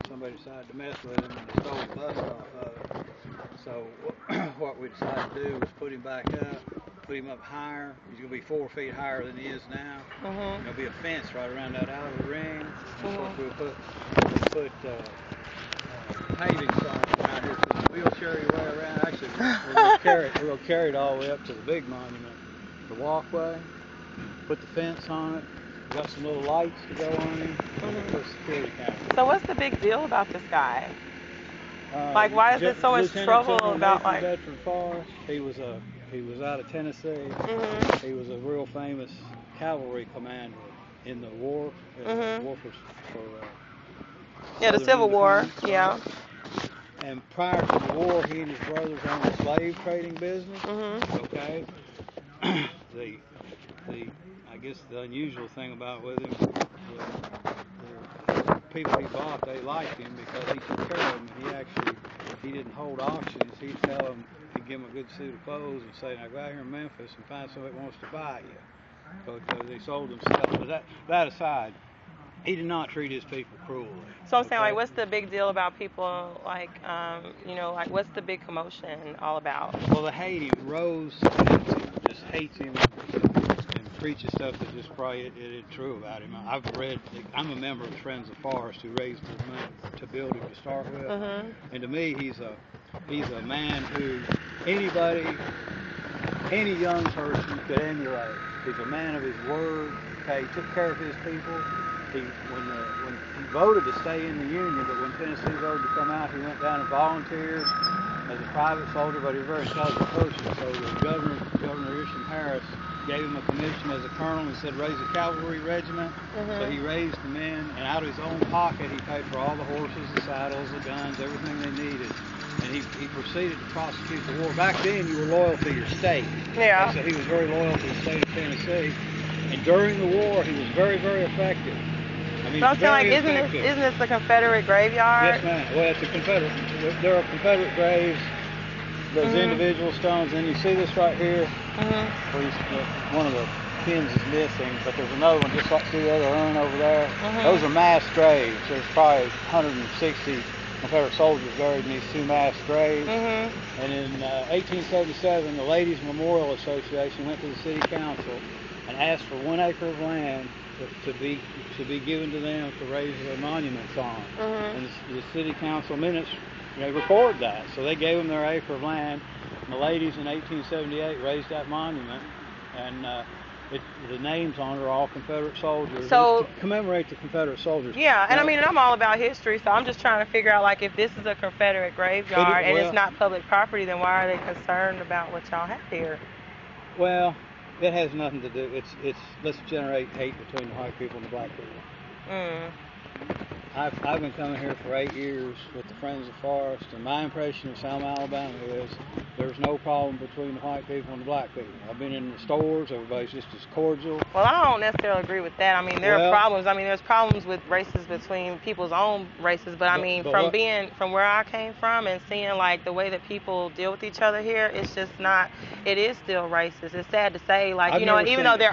somebody decided to mess with him and stole the bus off of it. So what we decided to do was put him back up, put him up higher. He's going to be 4 feet higher than he is now. There'll be a fence right around that outer ring. And of course we'll put paving stones around here so the wheelchair your way around. Actually, we're going to carry it all the way up to the big monument, the walkway. Put the fence on it. We got some little lights to go on him. Put security cameras. So what's the big deal about this guy? Like, why is there so much trouble about like? Veteran Forrest. He was out of Tennessee. He was a real famous cavalry commander in the war. War for the Civil War. Yeah. And prior to the war, he and his brothers owned a slave trading business. Okay. I guess the unusual thing about with him, the people he bought, they liked him because he took care of them. He didn't hold auctions. He'd tell them, he'd give them a good suit of clothes and say, now go out here in Memphis and find somebody that wants to buy you. Because they sold themselves. But that aside, he did not treat his people cruelly. So I'm saying, like, what's the big deal about people, like, like, what's the big commotion all about? Well, the hate him. Rose hates him, just hates him and preaches stuff that just probably it isn't true about him. I'm a member of Friends of Forrest who raised the money to build him to start with. And to me, he's a man who any young person could emulate. He's a man of his word. Okay, he took care of his people. When he voted to stay in the Union, but when Tennessee voted to come out, he went down and volunteered as a private soldier, but he was a very intelligent person. So the Governor Isham Harris gave him a commission as a colonel and said, raise a cavalry regiment. So he raised the men, and out of his own pocket, he paid for all the horses, the saddles, the guns, everything they needed. And he proceeded to prosecute the war. Back then, you were loyal to your state. Yeah. So he was very loyal to the state of Tennessee. And during the war, he was very, very effective. I mean, but I'm saying, like, isn't this the Confederate graveyard? Yes, ma'am. Well, it's a Confederate. There are Confederate graves. There's individual stones, and you see this right here. Where one of the pins is missing, but there's another one just like see the other urn over there. Those are mass graves. There's probably 160 Confederate soldiers buried in these 2 mass graves. And in 1877, the Ladies Memorial Association went to the city council and asked for 1 acre of land to be given to them to raise their monuments on. And the city council minutes record that. So they gave them their acre of land, and the ladies in 1878 raised that monument, and the names on it are all Confederate soldiers. So to commemorate the Confederate soldiers. Yeah, and I mean, I'm all about history, so I'm just trying to figure out, like, if this is a Confederate graveyard and it's not public property, then why are they concerned about what y'all have here? Well, it has nothing to do. It's let's generate hate between the white people and the black people. I've been coming here for 8 years with the Friends of Forrest, and my impression of Selma, Alabama is there's no problem between the white people and the black people. I've been in the stores, everybody's just as cordial. Well, I don't necessarily agree with that. I mean, there are problems. I mean, there's problems with races between people's own races, but I mean, from where I came from and seeing, like, the way that people deal with each other here, it's just not, it is still racist. It's sad to say, like, even though there